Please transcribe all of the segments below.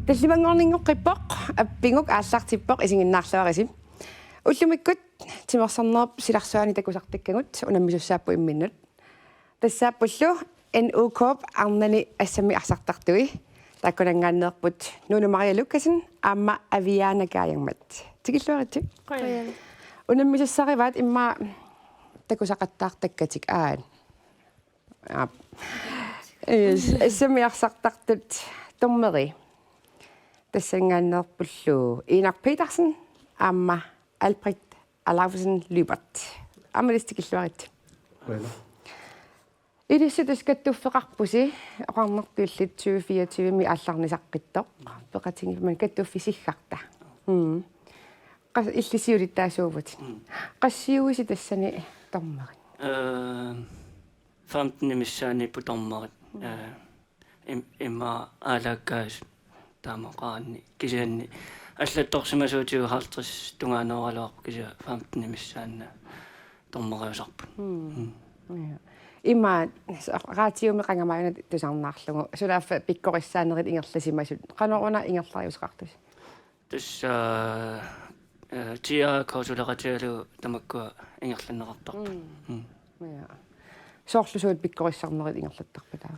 Талливангорнингоққиппоқ аппингук ааллартиппоқ исигиннаарлуариси уллумиккут тимерсарнерп силарсуани такусартиккагут унаммисуссааппу имминнут тассааппуллу НУКоп арнани ассами арсартартуи таккунангааннеерпут нуну Мария Лукасен аама авиана кааянгмат тикиллуаритсик қоян унаммисуссариваат имма такусақаттаартаккатик аан ассами арсартартут томмери тассангааннеерпуллу Инак Петерсен аама Albrecht Alavsen Lybert амалистикиллуарит илиссутускаттуффеқарпуси оқарнерпиуллит 2024 ми алларнисаққиттоқ пеқатингиман каттуффисиггарта қас иллисиулиттаасуувут қассиуиси тассани тормерин 15 миссаани путормерит имма алаккаас таамоқаанни кисианни аллатторсимасуутиухаартрис тунгаанералуарпу кися 15 миссаанна тормериусарпут имма раатиуми қангамаана тусарнаарлугу сулааффа пиккорissaanerit ингерласимасут қанеруна ингерлариусеқартус тусса тиа каусулератиалу тамаккуа ингерланнеқартарпу соорлусуут пиккорissaanerit ингерлаттарпатаа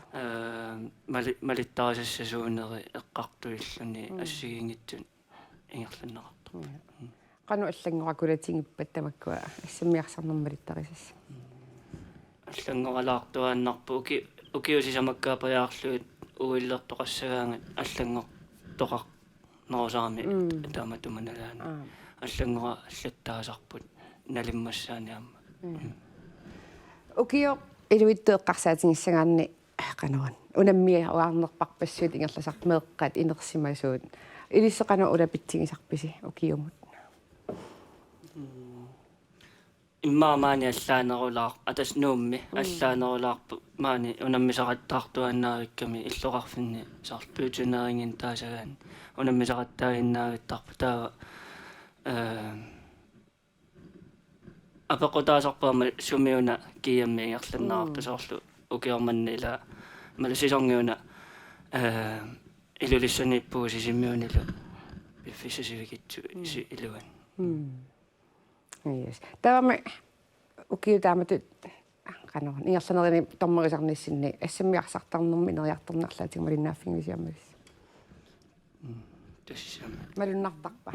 малиттарисассасуунери эққартуиллуни ассигингитсун ингерланнеқартарпу қану аллангоракулатингиппат тамаккуа ассаммиарсарнэрмалиттарисасса аллангоралаартуааннарпу укиусисамаккаапаяарлуит уиллертоқассагаангат аллангортоқар норусарми тааматуманалаана аллангора аллаттаасарпут налиммассааниамма укио илуиттеэққарсаатингиссагаанни канеран унаммиа уаарнерпарпассуут ингерласармеэққат инерсимасуут илиссеқану улапитсигисарписи укиумут иммаамаани аллаанерулаар атас нуумми аллаанерулаарпу маани унаммисақаттаартуаннаарикками иллоқарфинни сарлпуутунерингин таасагаан унаммисақаттаагиннаагиттарпу таава апеқутаасарпаама сумиуна киямми ингерланнаарту соорлу укиорманнила маласисорниуна илулиссаниппуу сисиммиунилу пиффисасивикитсу илуан yes таваме укиу тааматут канеран ингерланерини тормерисарниссинни ассаммиарсартарнэрми нериартернарлаатиг малиннааффингисиаммагис тассам малуннартарпа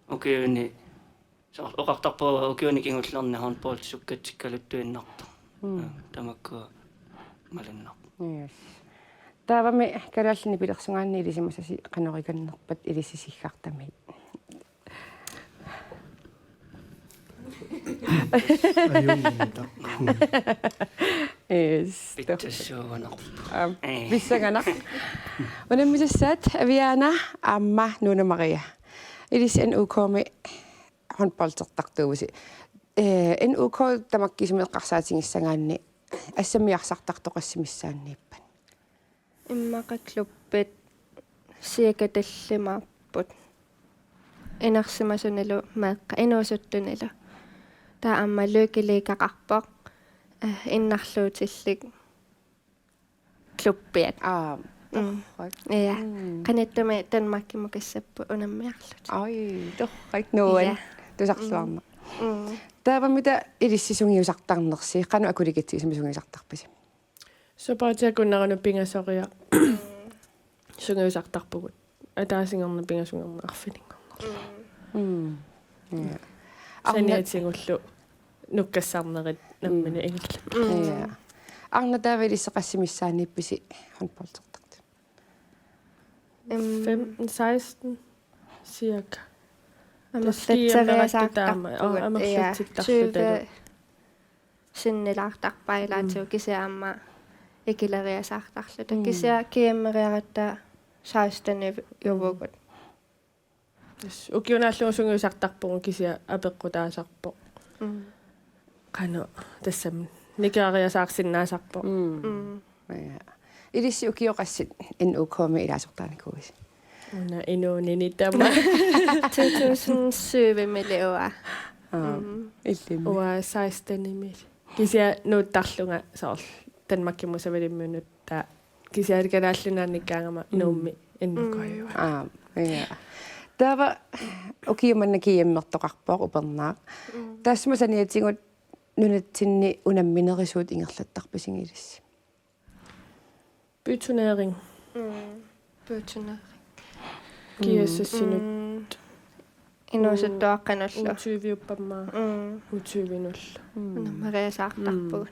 укиуни соор оқартарпаа укиуни кингуллерни handball суккатсиккалуттуиннарта тамакку малуннар yes таваме калааллини пилерсунгаанни илисимасаси канериканнерпат илиссисиггартами Yes. Vissagana. Unammissaat aviana amma Nuna Maria. Ilis NUKomi handballtertartuusi. NUK tamakkisimeqqarsaatingissangaanni ассамиарсартартоқассимиссааннииппан. иммақатлуппит сиакаталлимаарпут инерсимасуналу мааққа инуусуттунила таа амма луукиликақарпоқ иннарлуутиллик клуппиат я канеттуми танмаккимукассаппу унаммиарлут ай торрак нуан тусарлуарна таавамита илиссисунгиусартарнерси қану акуликатсигисимисунгиусартарпаси сопаатиакуннарану пингасориа сунгиусартарпугут атаасингерна пингасунгерна арфинингорна саниатсигуллу нуккассаарнерит наммина ингилла арна таавилиссеқассимиссааниипписи handballtertart 15-16 cirka амерлатсавиасаартарпугут синнилаартарпайлаатсуу кисаамма икилериасаартарлута кисаа киаммериаратта 16 ювугут укиунааллугу сунгиусартарпугу кисаа апеққутаасарпо қано тассам никаариасаарсиннаасарпо илисси укиоқассит NUKomi илаасортааникугис уна инуунинитама 2007 милиуа иллими уа 16 мил кисаа нууттарлунга соор Danmarkimmusavalimunut taa kisialkanaallunaanikkaangama nuummi иннукаюа ja tava ukiumanna kiimmertoqarpoq upernaaq taassuma saniatingut nunatsinni unamminerisuut ingerlattarpasingilissi bytunering Puutuna. kiassassinut Inusuttuaqqanallu. utyviuppammaa utyivinullu Namariasaartarpugut.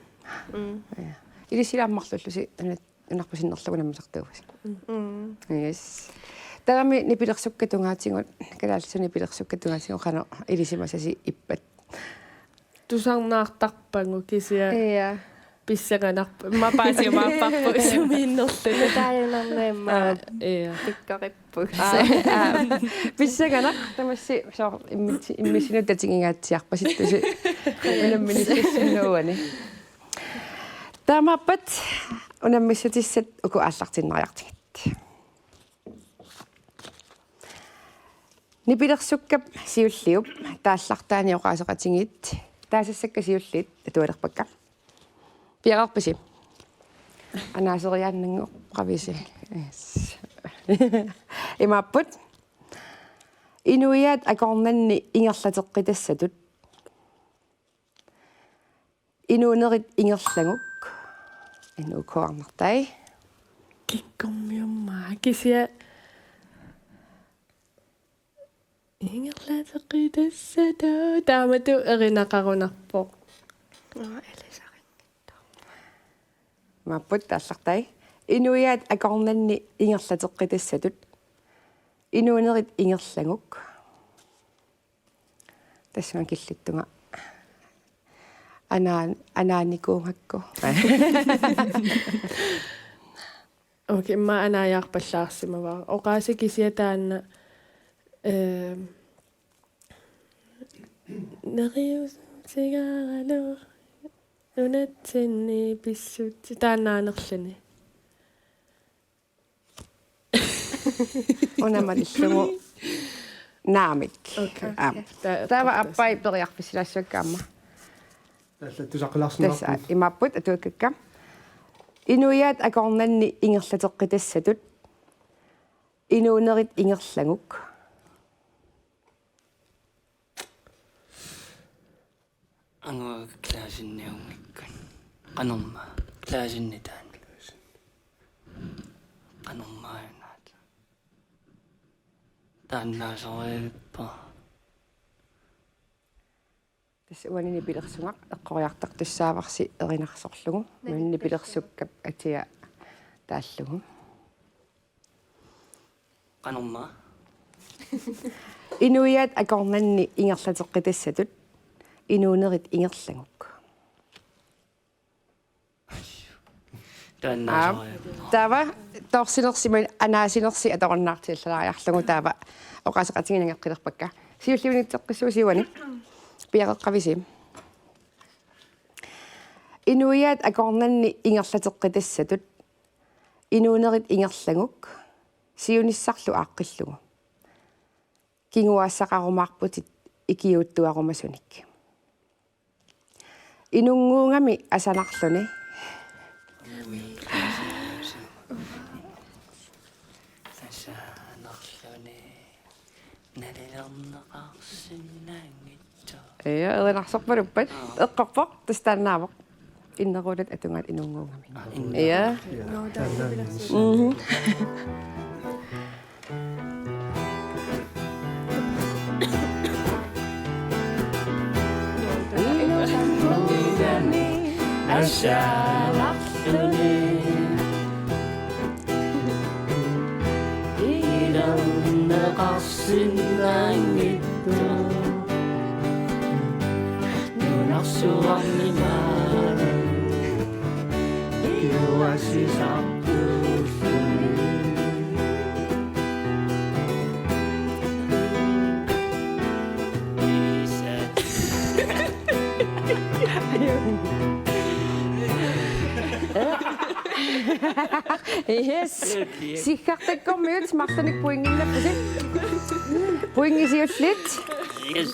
ja ilisilaammarlullusi unarpasinnerlugu nammasartuugas yes taami nipilersukkatungaatingut kalaalsuni nipilersukkatungaatingut qano ilisimasasi ippat tusarnaartarpangu kisia Ja. pissaganarpa mapaasiumaapparpu sumiinnerlu Taajunarneemma ia tikkarippugs. pissagana tamassi so immissinut tatingingaatiarpasittusi unamminissinnuani taamappat unammissatissat uku aallartinnariartigit nipilersukkap siulliup taallartaani oqaaseqatingit taasassakka siulliit atualerpakka piaqarpisi anaaseriaannangu qavisi yes imapput inuiat akornanni ingerlateqqitassatut inuunerit ingerlanguk inuukoarnartai kikkommiummaa kisia ingerlateqqitassatu taamatu erinaqarunarpoq mapput taallartai inuiat akornanni ingerlateqqitassatut inuunerit ingerlanguk tassman killittunga anaanikuungakku okei ma anaajaarpallaarsimavaa oqaasi kisia taanna nerius sigaalo nunatsinni pissutti taannaanerluni unamalillugu naamik okei tava appai periarpissilaassuakkaamma tusaqlaarsinarpu tassa imapput atuukkakka inuiat akornanni ingerlateqqitassatut inuunerit ingerlanguk ангуа клаасинниунгиккан qanumma klaasinnitaan qanummaanaat taannaasoriippa tassa uanini pilersungaq eqqoriartartussaavarsi erinarsorlugu manni pilersukkap atia taallugu qanumma inuiat akornanni ingerlateqqitassatut inuunerit ingerlanguk taannaasoriippa tava torsinersiman anaasinersi atoqornaartiallaraariarlugu taava oqaaseqatinginangeqqilerpakka siulliunitteqqissuusiuani piaqeqqavisi inuiat akornanni ingerlateqqitassatut inuunerit ingerlanguk siunissarlu aaqqillugu kinguaassaqarumaarputit ikiuuttuarumasunik inunguungami asanarluni tasaanerluni nalilerneqarsinnaangittu ja erinarsorpaluppat eqqorpoq tastaannaavoq inneruulat atungaat inunguungami ja asaalarluni ilerneqarsinnaangittu nunarsuarnimaana yes sikkartakkormiut martanik puinginnappusi puingisiullit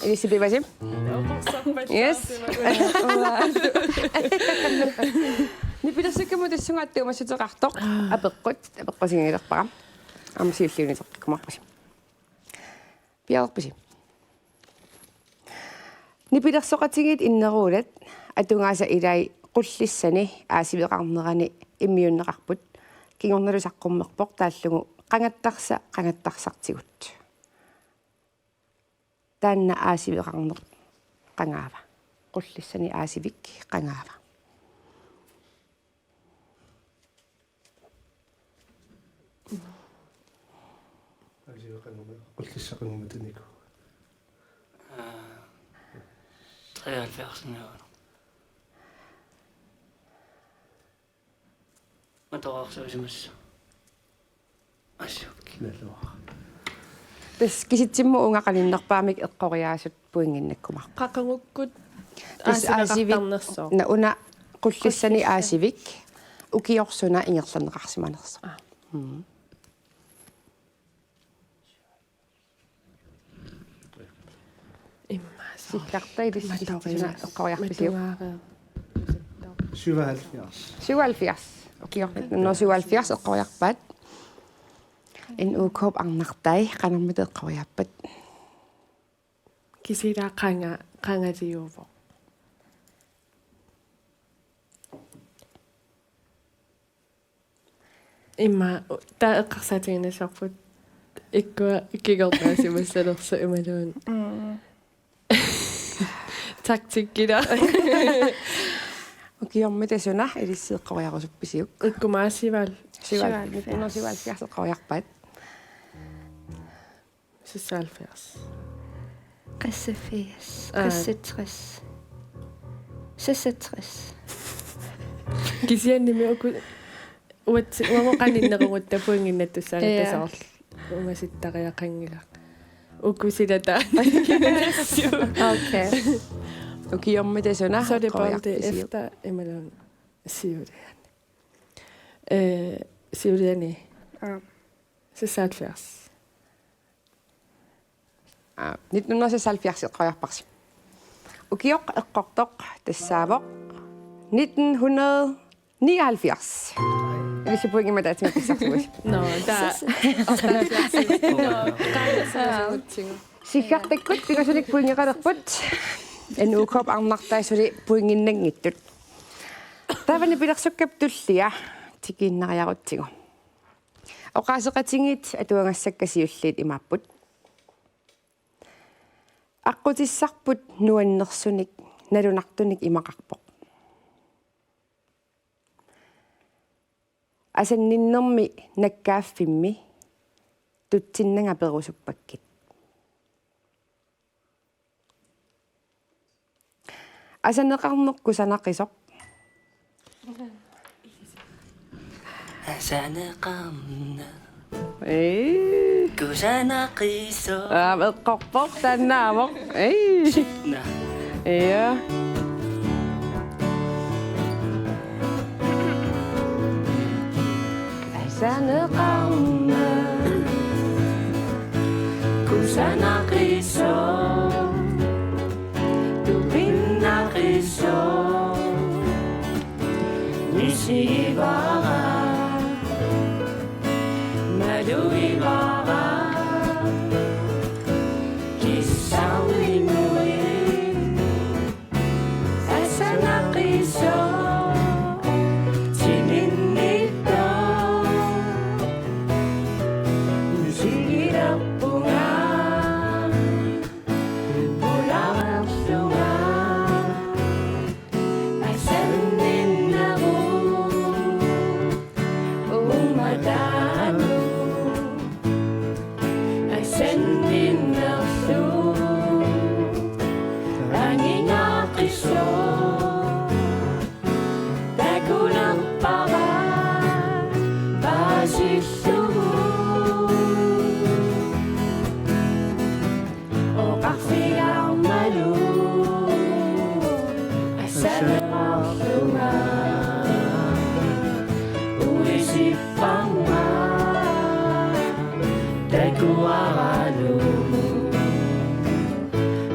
ilisipivasi yes nipilersukkamu tassungaattuumassutеқартоқ апеққут апеққусингилерпара амсиуллиунисеққикумарпаси пиарпаси нипилерсоқатигит иннеруулат атунгааса илай qulлиссани аасивеқарнерани иммиуннеқарпут кингорналусаққуммерпоқ тааллугу qangattарсартигут таанна аасивеқарнеқ qangaava qulлиссани аасивик qangaava qulлиссақангуматанику 73 år. Матоорсуусимасса. Ассук. налуа тас киситсимму унгақалиннерпаамик эққориаасут пуингиннаккумар qaqangukкут тас аасивеқартарнерсоо на уна qulлиссани аасивик укиорсуна ингерланеқарсиманерсо иммаас силлартай лиссисуна эққориарписиу 77 77 укиорнит но 77 эққориарпаат ин укоп арнартай qanarmit эққориарпат кисилаа qangatиуво имма таа эққарсаатигинасарпут иккуа кигорнаасимассалерсу ималуун тактиккила укиормитасуна илиссеэққориарусупписиук иккумаасивал сивал нуна сивал фиасеққориарпаат сисалферс qassaffias qassatris 66 кисианними уку уамоқаниннеругут тапуингиннаттуссаана тасаарл умаситтариақангила укусилата okay укиормитасуна så er det bare det efter imellem Sivdani. Så satt først. 1976 eqqojarparsi ukioq eqqortoq tassaavoq 1979 илисипуингима таатимаписсарсугус Nå, der сиккартаккут пигасуник пуингеқалерпут ануукоп арнартаасули пуингиннангиттут тавани пилерсуккап туллиа тикииннариарутсигу оqaасеқатингит атуангассаккасиуллиит имааппут аққутиссарпут нуаннерсуник налунартуник имақарпоқ асанниннэрми наккааффимми тутсиннага перусуппаккит асанеқарнеқку санақисоқ асанеқарна э кусанақисо эққорпоқ таннаамоқ на я асанеқарна кусанақисо тупиннақисо нисивара малуивара киссауинуи асанақисо тиминнитто сигираппунга пуларарсунга асанниннару умадану асанниннарсу ангингақиссо такуларпара пасиссу оқарфиармалу асанеқарсунга уисиппанга такуаралу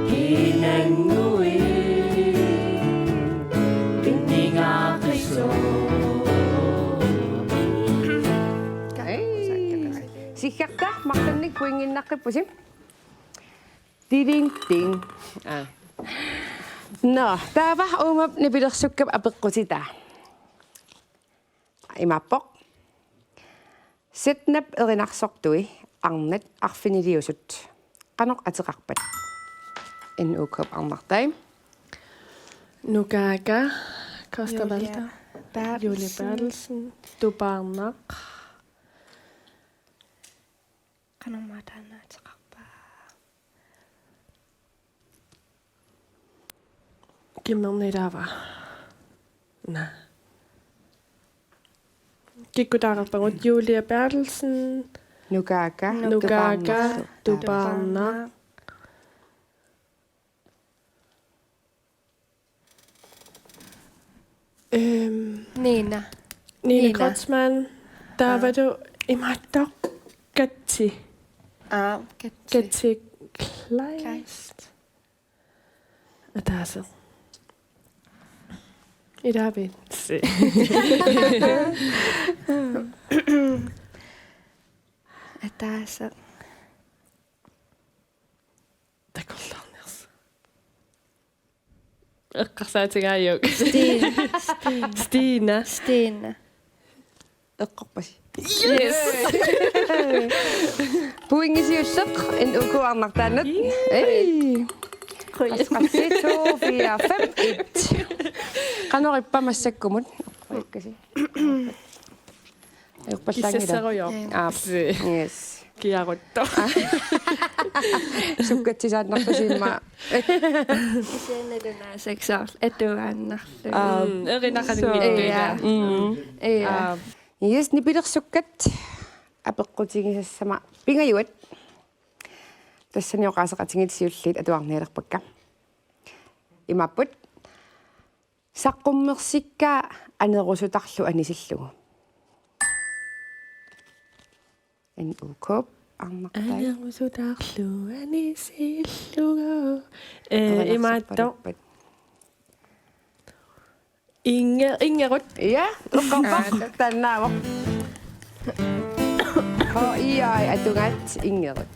хинангуи пиндингақиссо poinginnaqqippusim. Ding ding. No, taava umap nipilersukkap apeqqutita. Imappoq. Sitnap erinarsortui arnat arfiniliusut. Qanoq ateqarpat. En ukop arnartai. Nukaga. Costa Valda. Julia Bertelsen. Bertelsen. Tuparnaq. Qanormaataanaatiqarpa. Kimmernilaava. Na. Kikkutaarpangut Julia Bertelsen. Nukaga. Nukaga. Tuparnaq. Nina. Nina Kotsman. Der var du imattoq katsi. Katsi Kleist. Ataasa. Idabi. Se. Ataasa. Takollarners. Eqqarsaatigaayuk. Stina. Stina. Eqqorpasi. Yes. Puingisiusseq en ukuarnartaanut. Ei. Qassito 4 5 1. Qanorippamassakkумут. Ikkasi. Eqpallangila. Kissasseruyor. Yes. Kiarutto. Sukkatsisaannartusimma. Isenneluna seksaar etuaannarlu. Erinaqalinngittuila. Iya. Yes, nipilersukkat apeqqutigissassama pingajuat. Тассани оқаасеқатингитсиуллит атуарниалерпакка. Имаппут саққуммерсикка анерусутарлу анисиллугу. эн укоп арнартай. Анерусутарлу анисиллугу. Имаатто. Ингерут. Ja, uqqarpaq tannaavoq. Ho iai atungat ingerut.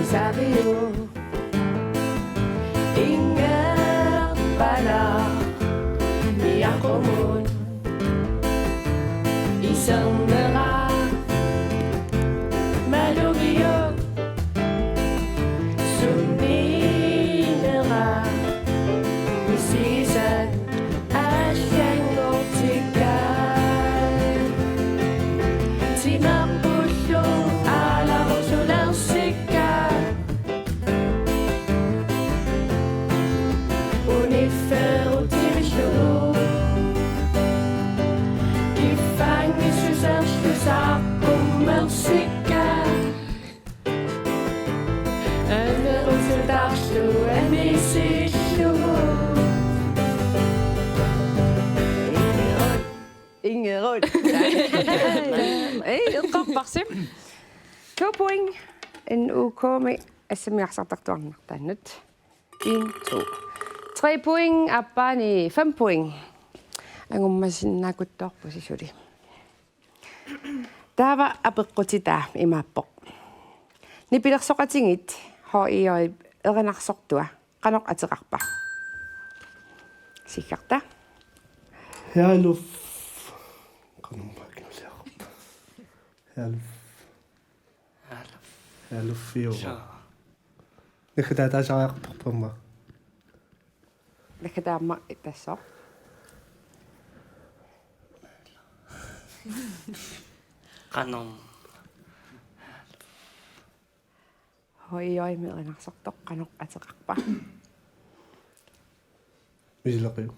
Isabio Inger pala Miakomun Isang nera Malugio Suminera Isisan Asyangortikal Tinapulyo Ala Rosulansikal Ingerut. Ei, uqqarparsim. 2 point. En ukome assamiarsartartuarnartaannut. 1 2. 3 point appani 5 point. Angummasinnaakuttoorpusisuli. Taava apeqqutitaa imaappoq. Nipilersoqatingit ho ioi erinarsortua qanoq ateqarpa. Sikkarta. Herluf. Qanumpaakinuliaqarpa. Herluf fio. Nikataataasariaqarparpamma. Nakataamma tassoq. Qanom Ho ioi erinarsortoq qanoq ateqarpa. Misilaqio.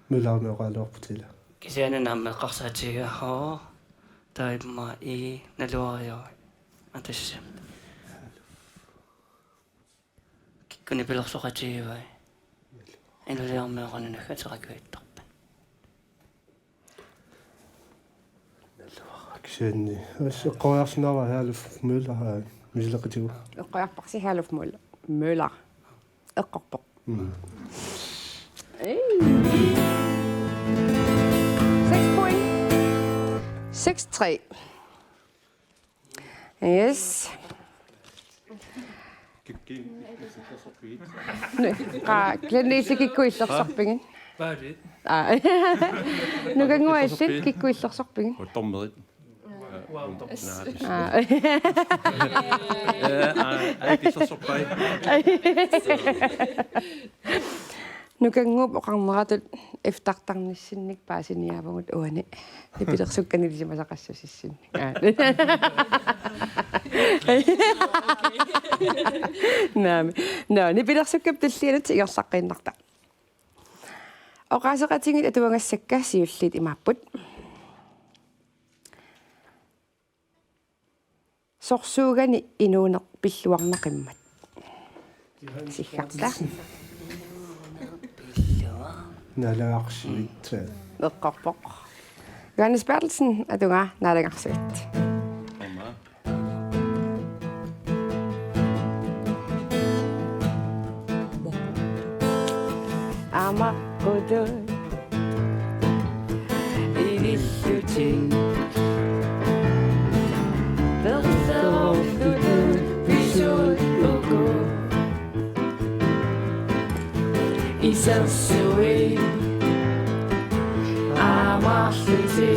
Mulaarmeoqaaloorputila. Kisiananamme qarsaatiga ho taimma I naluario atassam kikkuni pilersoqatiivai inuliarmeoqanunaggateqakuittarpan Kisianni. Qoiarsinava herluf mula misilaqatigu. Eqqarparsi Herluf Møller. Eqqorpoq. 6 point. 6-3. Yes. Glenniisi kikkuillersorpingin. Nukanguallit kikkuillersorpingin. Tommerit. Ikke så soppai. Nukanguup oqarneratut iftartarnissinnik paasiniaavugut uani. Nipilersukkanilisимасақассусисsinnik. Naami. No, nipilersukkap tallianut igersaqqinnerta. Oqaaseqatingit atuangassakka siulliit imaapput. Sorsuugani inuuneq pilluarnaqimmat. Siggarta. Nalaaqsiit. Eqqarpoq. Johannes Bertelsen atunga naalangarsuit. Amaqqutut ilissuti Verseroflutut pisut uku Isarsui Amarluti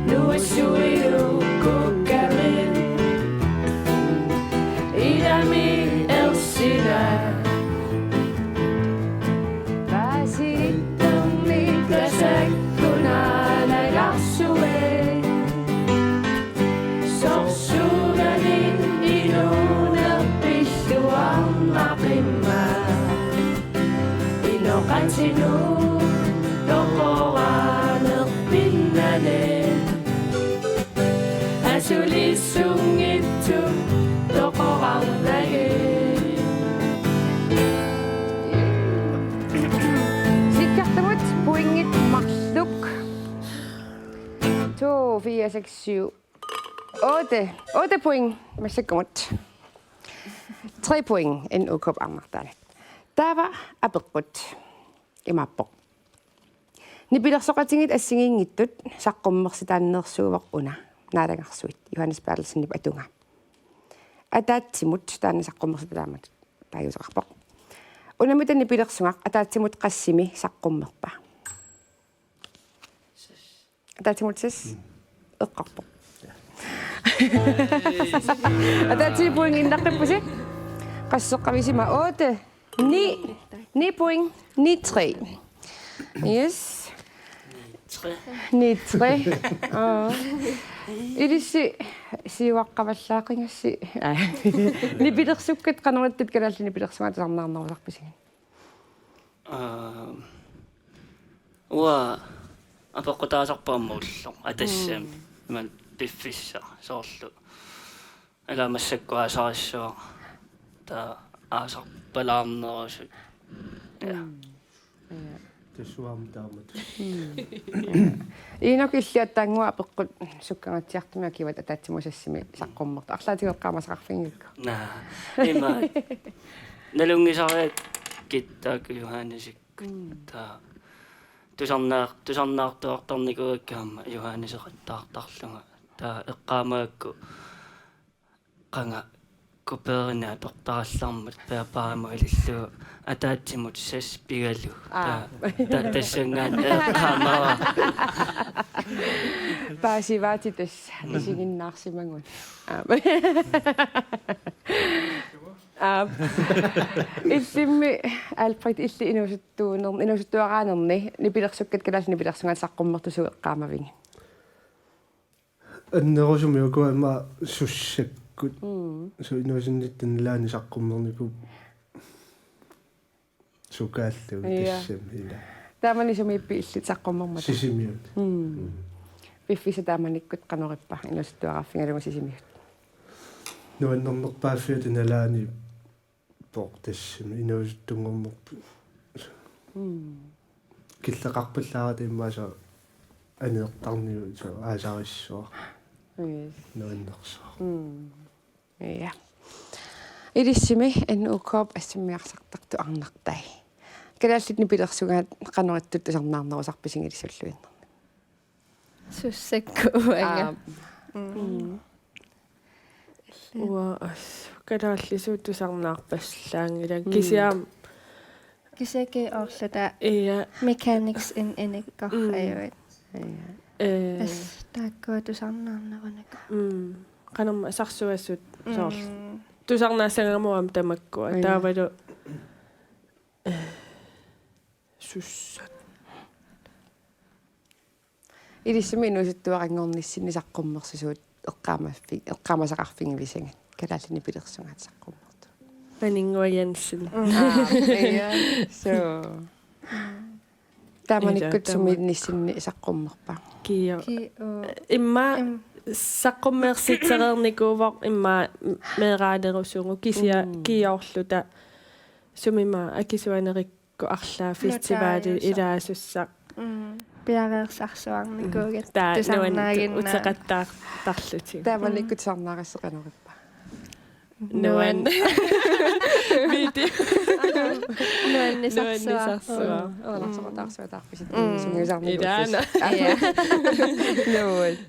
Nuasui ukukkamin Idami elsina Vasittummi kasakkuna nagarsue Sorsuganin inunerpilluarnaqimma Inoqatinu toqoranerpinnane Asulissungittu toqorarnage Sikkartamut puingit marluk 2, 4, 6, 7 8 point masakkamut 3 point en ukop armartaanat taava apeqqut imappoq nipilersoqatingit assingiingittut saqqummersitaanneersuuvoq una naalangarsuit Johannes Bertelsen nip atunga ataatsimut taana saqqummersitaamat taajusaqarpoq unamitan nipilersungaq ataatsimut qassimi saqqummerpa ataatsimut sas eqqarpoq ataatsi point innaqqippusi qasseqqavisima 8 9 point 9-3 yes 9-3 Ilisi siuaqqavallaaqingassi nipilersukkat qanerlattut kalaalli nipilersungaat sarnaarnerusarpisingin уа апоққутаасарпааммуулло атассам иман пиффисса соорлу аламассаккуасариссуа та аасарпалаарнерусут Тэсуам таамат. Инокиллиаттаангуа апеққут суккангатсиартумиа киват атаатсимусассими саққуммерта арлаатигеққамасақарфингикку на има налунгисариат киттаак Johannesикку та тусарнаартуартарникуаккаама Johannesеқаттаартарлунга та эққаамаакку qanga kuperina tortarallarmut peapaamuilillu ataatsimut sas pigalu ta tassangaan eqqaamara paasivaatitas isiginnaarsimangun illimmi Alfred illi inusuttuaraanerni nipilersukkat kalaas nipilersungaat saqqummertusu eqqaamavingi аннерусуми укуама суссаккут су инуусинниттан лаани саққуммернику сукааллу тассам ила таамани сумииппи иллит саққуммермата сисимиут пиффиса тааманиккут канориппа инусуттуараффингалугу сисимиут нуаннернерпааффиут иналаани пор тассам инуусуттунгормерпу киллеқарпаллаарат иммааса анеэртарниу со аасариссуа yes нуаннерсоо ja Ilissimi annuukkoop assummiarsartartu arnartai. Kalaallit pilersugaat qanorittut tusarnaarnerusarpisingilissulluinna. Sussakkuanga. Uas kadaallisuut tusarnaarpallaangila kisiam Kisake orlata ia mechanics in enikkorrayuit. As taakko tusarnaarnerunaka. qanamma sarsuassut soorl tusarnaassangamaam tamakkua taavalu sussat Ilissimi inuusuttuarangornissinni saqqummersusuut eqqaamasaqarfingilisangat. Kalaallit pilersugaat saqqummertu. Maningua Jensen So. Taamanikkut suminnissinni saqqummerpa. kio Ki o imma saqqummersitserernikuuvoq imma meeraanerusungu kisia kiorluta sumima akisuanerikku arlaa festivaali ilaasusaq piareersarsuarnikuugat taa nuan tusarnaaginna utseqattaartarluti Taamanikkut sarnaarisseqanorippa. nuan nuannisarsuar. Olansoqataarsuataarpisit sungiusarnilu. Ilaana. Nuut.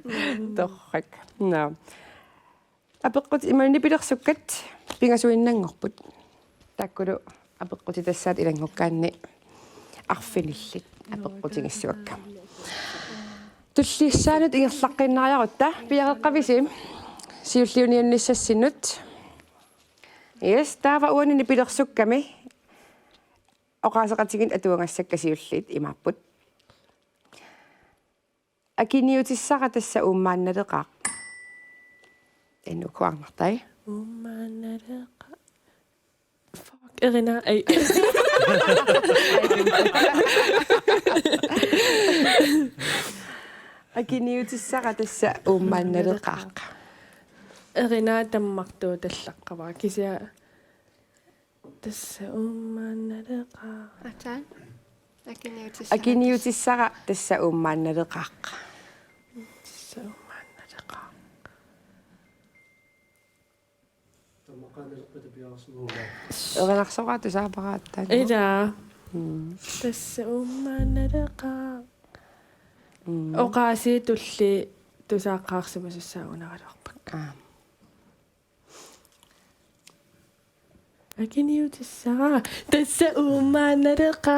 Torrak. No. Apeqqut imanni pilersukkat pingasuinnangorput. Takkulu apeqquti tassaat ilangukkaanni arfinillit apeqqutingissuakka. Tulliissaanut ingerlaqqinnaariarutta piareqqavisim siulliuniannissassinut. Yes, taava uanini pilersukkami oqaasaqatigin atuangassakasiullit imapput. Akiniutissara tassa uummaannaleqaaq. Ennukuarnartai. ummaanaleqa fuck erina ei Akiniutissara tassa uummaannaleqaaq. erina tammartuu tallaqqavaa kisia tassa ummaanaleqa Ataan. Akiniutissara tassa uummaannaleqaaq. tassa ummaanaleqa тамаққанерпата пиарсуунга Eranarsoqaatu saaparaattaan. ila tassa ummaanaleqa oqaasi tulli tusaaqaarsimasussaauneralorpak akiniutissara tassa ummaanaleqa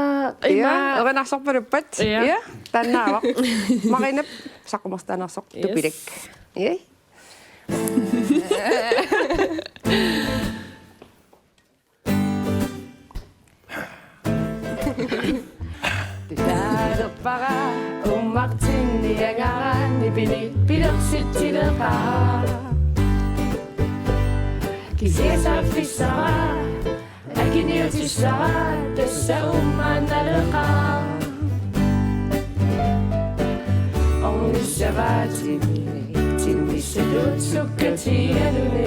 Ja, eranarsorpaluppat. Ja. Ja, tannaavaq. Marinap saqqumerstaanersoq Yes. tupilak. Ja. Taaderpara ummartinniangaran pilersittilleqa. Kisiasaaffissara akiniutissara tassa ummaannaleqa. Onnissavaatimi timmissaluutsukkatialune.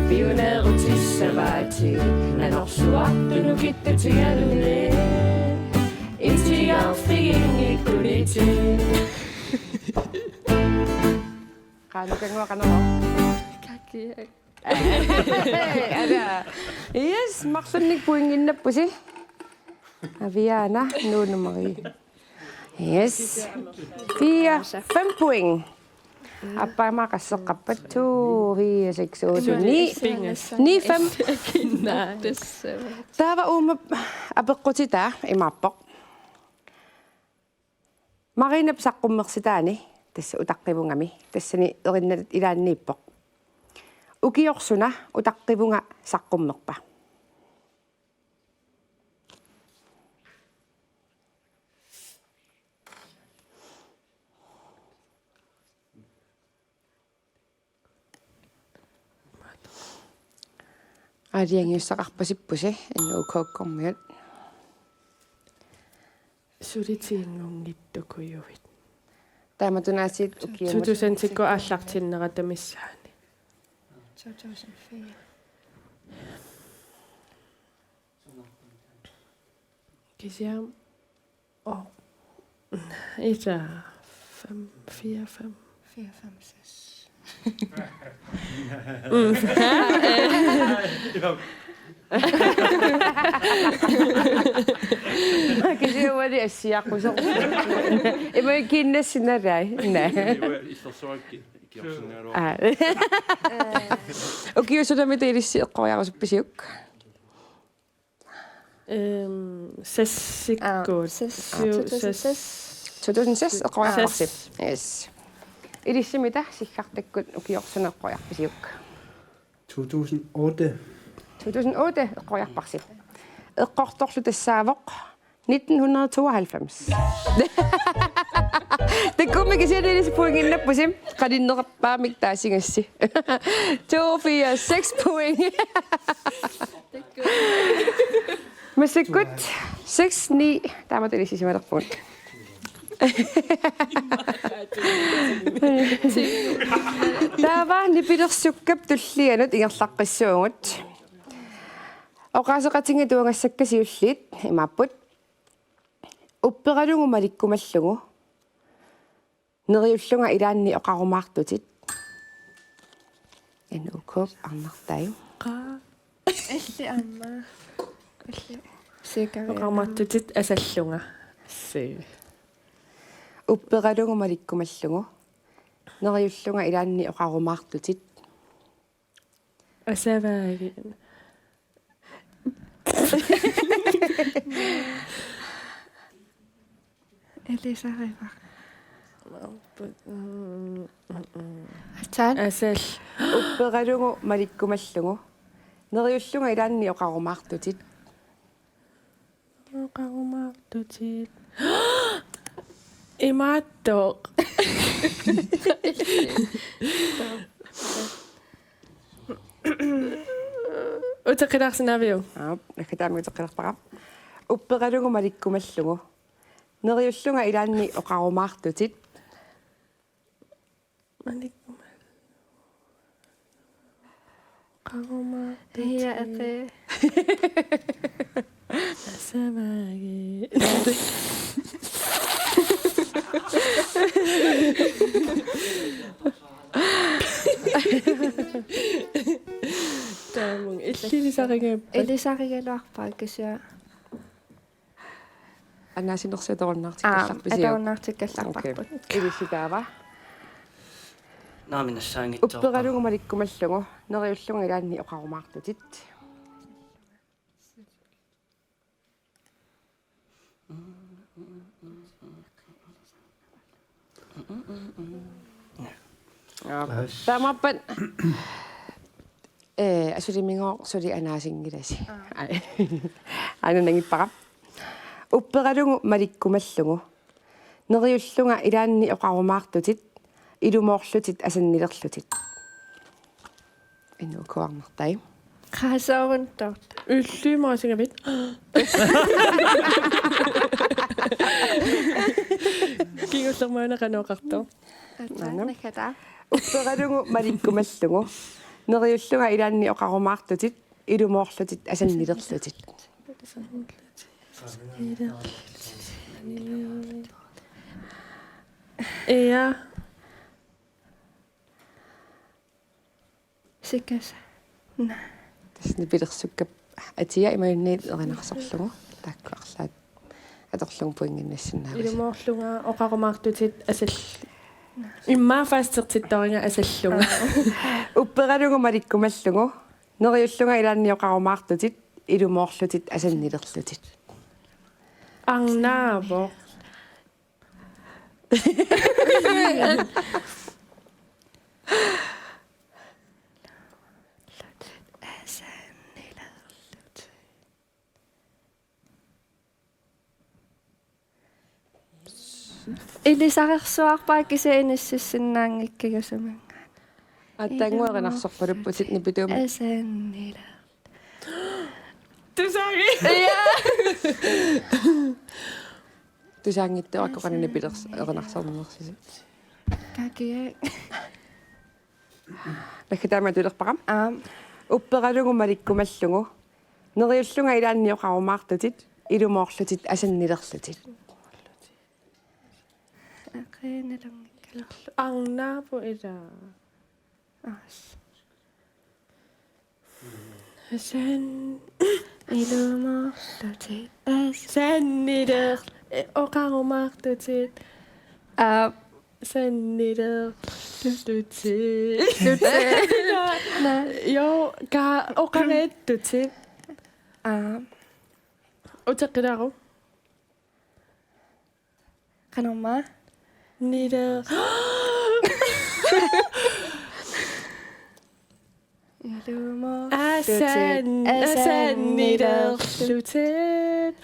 Pioneerutissavaati nanorsuartunu kittutialune. Itiarfigingikkuniti. Kanukangua kanoo. Kaki. Ada. Yes, maksunnik puinginnappusi. Aviana, nuunumari. Yes. 5 point. Apa maqasseqqappattu 4 6 8 9 5. kinna Tassa. Taava uuma apeqqutita imappoq. Marinap saqqummersitaani tassa utaqqivungami. Tassani erinnalat ilaanniippoq. Ukiorsuna utaqqivunga saqqummerpa. Adiangiussaqarpasippusi annuukkookkormiut. sulitiingungittukuyuvit Taamatunaasiit ukiumut. tutusantikku aallartinneratamissaani 2004. kisiam isa 5 4 5 4, 5, 6. Kasi wali siya ko sa. Iba yung kinas na rin. Isossorgi. Kiossinero. Okay, so dami tayo rin ko ako sa pisiyok. Sessikko. So doon ses ako ako kasi. Yes. Irissimita sikkartakkut ukiorsunaq qoyaq pisiyuk. 2008 2008 qoyarparsit. Eqqortorlu tassaavoq 1992. Takkum ikisianis puinginnappusim qalinneqarpaamik taasingassi. 246 point. Masakkut 69 taamatalisisimalerpun. Tava nipilersukkap tullianut ingerlaqqissuungut. Oqaseqatinga tuangassakasiullit imapput. Upperalungu malikkumallugu. Neriullunga ilaanni oqarumaartutit. Enukop arnartaju. Элли аама. Элли. Сикари. Oqarmartutit asallunga. Si. Upperalungu malikkumallugu. Neriullunga ilaanni oqarumaartutit. Asavaagi. Элли сарива. Атсан. Asall. Upperalungu malikkumallugu. Neriullunga ilaanni oqarumaartutit. Oqarumaartutit. Imaattoq. Utaqilaqsinaviu. Nakataami teqqilerpara. Upperalungu malikkumallugu. Neriullunga ilaanni oqarumaartutit. Manikkumal. Oqarumaartutit. هي أقي. Asavaagi. Taamung illilisarigaappat. Элли саригалуарпаа кисиа. Аннаасинерсуторуннаартиккалларписиу. атауннаартиккалларпарпут. Илиситаава. Naaminassaaangittoq. Upperalungu malikkumallugu. Neriullunga ilaanni oqarumaartutit. Tamappat. Asulimingo suli anaasingilasi. Anu nangippara. Upperalungu malikkumallugu. Neriullunga ilaanni oqarumaartutit. Ilumoorlutit asannilerlutit. Innukuarnertai. Qaasaaruntort. Ullimaasingavit. Kingullermaana qanoqarto. Атсан наката. Upperalungu malikkumallugu. Neriullunga ilaanni oqarumaartutit. Ilumoorlutit asannilerlutit. Ja. Sikasa. Tasni pilersukkap atia imayunniit erinarsorlugu. Taakkuarlaat atorlung puinginnassinaavas. Ilumorlunga oqarumaartutit asall. Immaafaastertittoringa asallunga. Upperalungu malikkumallugu. Neriullunga ilaanni oqarumaartutit. Ilumoorlutit asannilerlutit. Arnaavo. Элли сарерсуарпаа кисиа инассиссиннаангиккагасаман. Аттангуеринарсорпалуппутит нипитуум. Асааннила. Тусаги. Тусаангиттуаккоqanani pilers erinarsornersisit. Какие? Наккатаама тулерпара. Аам. Upperalungu malikkumallugu. Neriullunga ilaanni oqarumaartutit. Ilumooрлутит асаннилерлутит. Aqeenalangikkallerlu. Arnaavo ila. Sen Ilumorlutit Senniter oqarumaartutit Senniterlutit Jo ka oqareettutit Uteqqilaru qanorma Niter Senniterlutit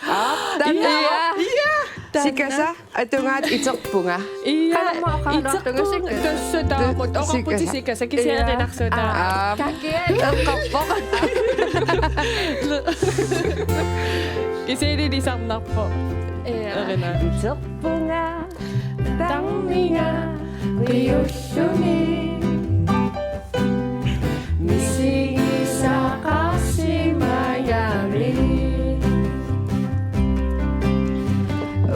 Sikasa atungaat iterpunga. Qanorma oqaruartunga Kassutaamut oqarputisika sakisiaqinarsuta kakia Eqqarpoq. Iserilisarnarpo erina Iterpunga. Tanginga Riulluni Missigisaqarsimayami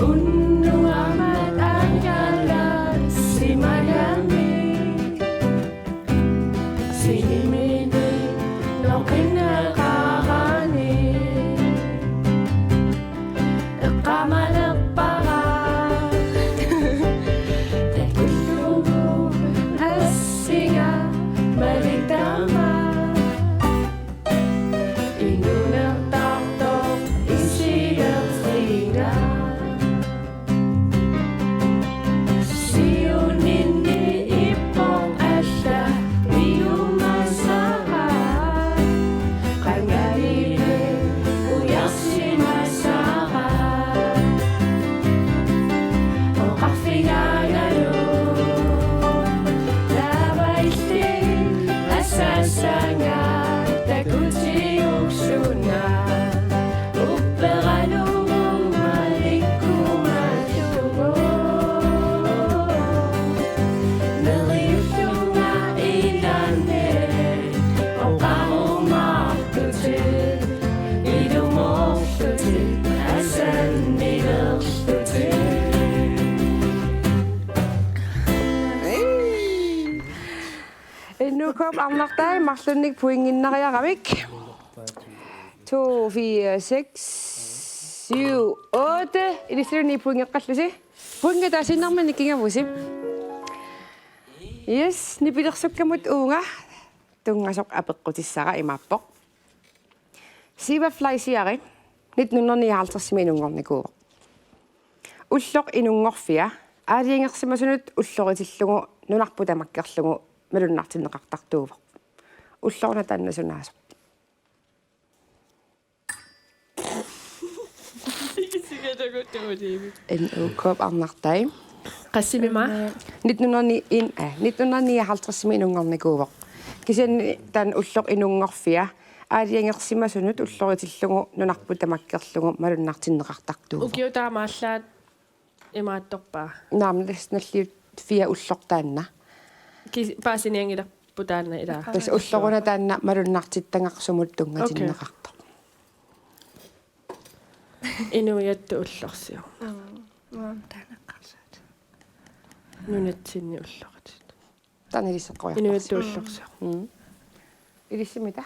Unnuamat angalat simayami Sinimini noqinaqarani Eqqamalaqpara Innukop arnartai marlunnik puinginnariaramik. 2, 4, 6, 7, 8. Ilisiruni puingeqqallusi. Puingataasinnarmani kingavusi. Yes, nipilersukkamut uunga. Tungasoq apeqqutissara imaappoq. Sivaflaisiari. 1950 inungornikuuq. Ulloq inungorfia. Aaliingersimasunut ulloritillugu nunarputamakkerlugu melunartinneqartartuuvoq. Ullorna tannasunaasuq. Innukop arnartai. Qassimima 1959 inungornikuuvoq. Kisian tan ulloq inungorfia. Aaliingersimasunut ulloritillugu nunarputamakkerlugu melunartinneqartartuuvoq. ukiutaamaallaat imaattorpaa Naamnasnalliut 4 ullortaanna. paasiniangilerputaanna ilaa Tas ulloruna taanna malunnartittangaqsumut tungatinneqartoq. inuiattu ullorsiu taanaqarsaat nunatsinni ulloratit Taanilisseqqoja. inuiattu ullorsiu Ilissimita?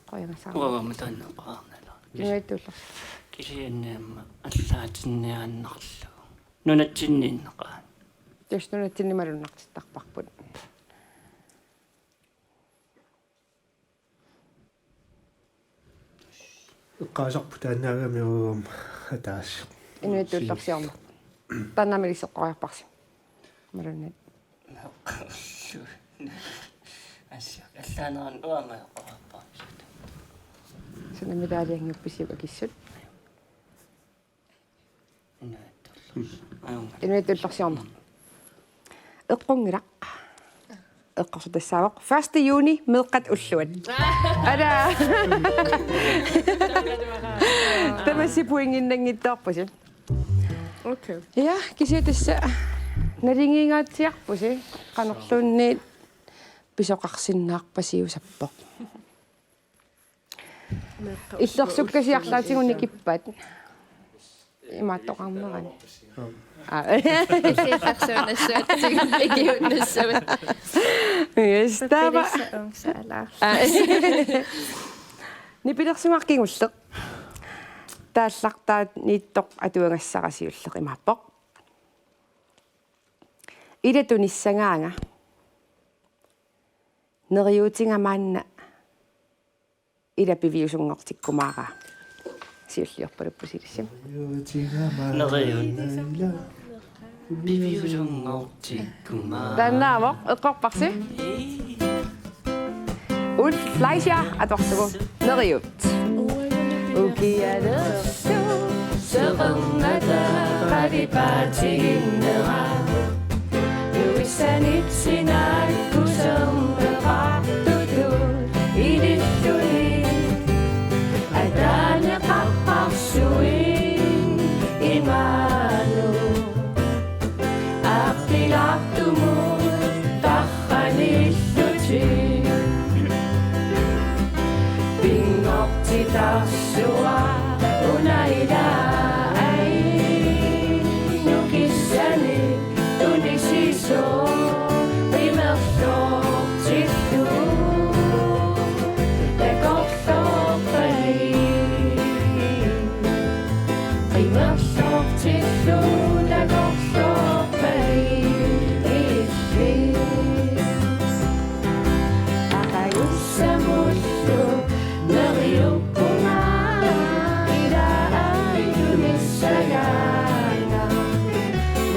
Qoyangasaa. Uavamatannaqaarnala. Inuittuullor. Kisianniamma allaatinniaannarlu. Nunatsinniinnaqaan. Tustунatsinni malunnartittarparput. Eqqaasarpu taannaagamiuum ataas. Inuittuullorsiorma. Taannamilisseqqojarparsi. Malunnat. Assia allaanaan uamaqarpaa. Sanamitaaliangiuppisiuq akissut. Ayun. Inuittuullorsiorma. Eqqungilaq. Eqqorsutassaavoq 1. juuni meeqqat ulluat. Ada. Tamassipuinginnangittoorpusi. okay Ja, kisiutassa nalingiingaatsiarpusi qanorluunniit pisoqarsinnaarpasiusappoq. Иллерсуккасиарлаатигунни киппаат. Имааттоқарнерани. Sifaksuunassuat ikiunnassuat. Yes, tama. Saala. Nipilersumarkingulleq. Тааллартаат ниитtoq атуангассарасиуллеq имааппоq. Илатуниссангаанга. Нериутингамаанна илапивиусунгортиккумаара. Сиуллиорпалуппусилиссим. 비비우정옥지구마 Таннаавоq эққорпарси. Ulf Fleischer аторсугу нериут. Укиалерсу сеқангата қалипаатигиннера. Юисанитсинааккусернеқартуту илиллуни. Атаанеқарпарсуин иману. Аппилартуму тарханиллути. Bingortitarsua unaila ai nukissani tunisiso rimersortillu tekorsorpali rimersortillu tekorsorpali illi akayussamullu neriukkuma ila ayunissayaana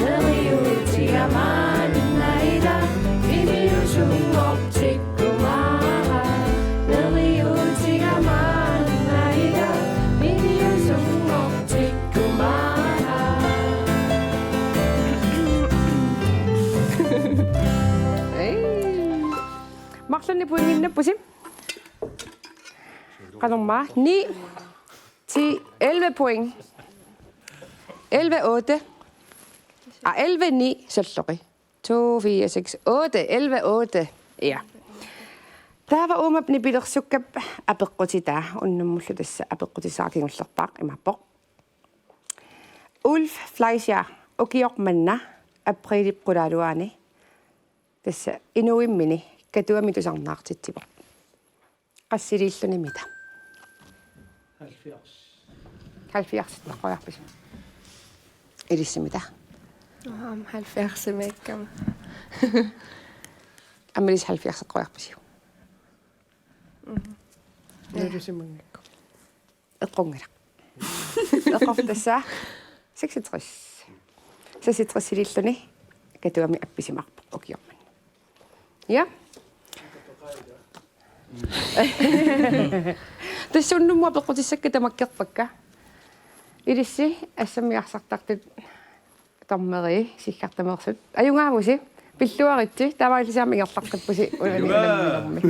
neriutigamanna ila imiusungortikkumaara neriutigamanna ila imiusungortikkumaara. Maqlunni puinginnappusim. Qanormaa 9 til 11 point. 11-8. 11-9 solloqi. 2, 4, 6, 8. 11-8. Ja. Taava uumapni pilersukkap apeqqutitaa unnumullu tassa apeqqutisaarkingullerpaaq imappoq. Ulf Fleischer ukiormanna aprilipqulaaluaani tassa inuimmini katuami tusarnaartitsipoq. Qassiliilluni mida. 70 taqoyarpis. Ilissimita. Am 70 mekkam. Ammalis 70 taqoyarpis. Nulusimangakku. Eqqungalaq. Eqqortassa 66. 66 sililluni katuami appisimarpoq ukiorman. Ja. Tassunnumma pequtissakka tamakkerpakka. Ilissi assamiarsartartut tormeri sikkartamersut. Ajungaamusi pilluaritsi tavaillisaamigertarqippusi ulaniillammilermi.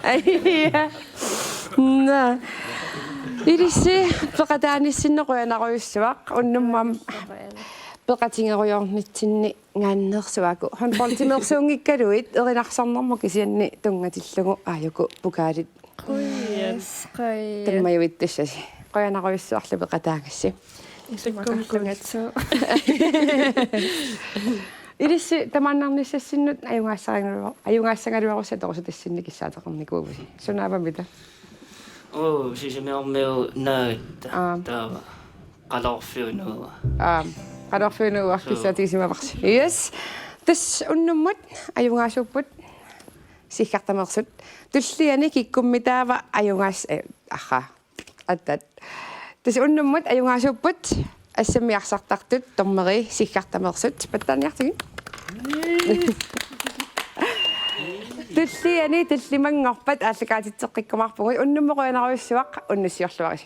Ayya. Na. Ilissi peqataanissinnequyanaruyussuaq unnummam peqatingeruyornitsinni ngaanneersuaku handballtimersuungikkaluit erinarsornermu kisianni tungatillugu aajuku pukaalit Yes, qai. tammayuittassasi qoyanaruyussuarlu peqataangassi Isumaqarlungatsu. Ilissi tamaannarnissassinnut ajungaassagaluarussa torsutassинни kissaateqarnikuugusi sunaavamita о сисимеэрмиу наатта таава қалорфиунуа qanorfiunuuar kissaatigisimavaqsi yes tas unnummut ajungaasupput sikkartamersut tulliani kikkummitaava ajungaas arra attat tas unnummut ajungaasupput assamiarsartartut tormeri sikkartamersut pattaaniartigin tulliani tullimangorpat ааллакаатитсеққиккумарпугу уннуммеқуянарuyussuaq уннуссиорлуарис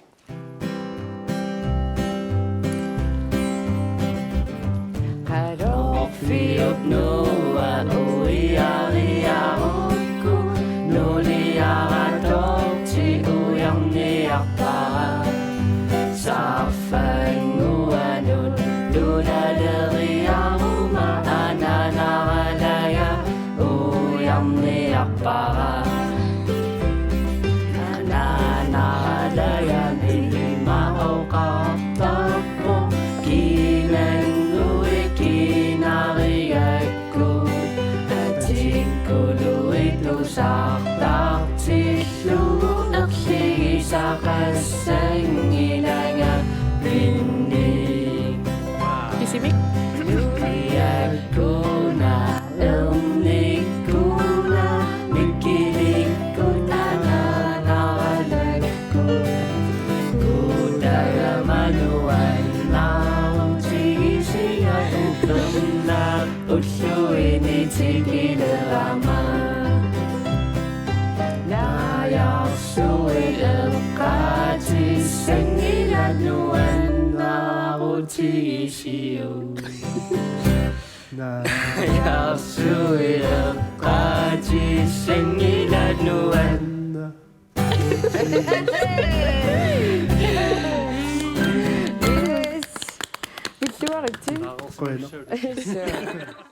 Fiopnua uiariarukku nuliaratorti ujarniarpara Sarfanguanun lunaleriaruma ananaralaya ujarniarpara Ananaralaya nilimaoqartarpu 나 웃소이니 지기르라마 나 약속일까지 생일하누엔 나고 지시오 나 약속일까지 생일하누엔 나 Yes. Victoire, tu Bueno. sais.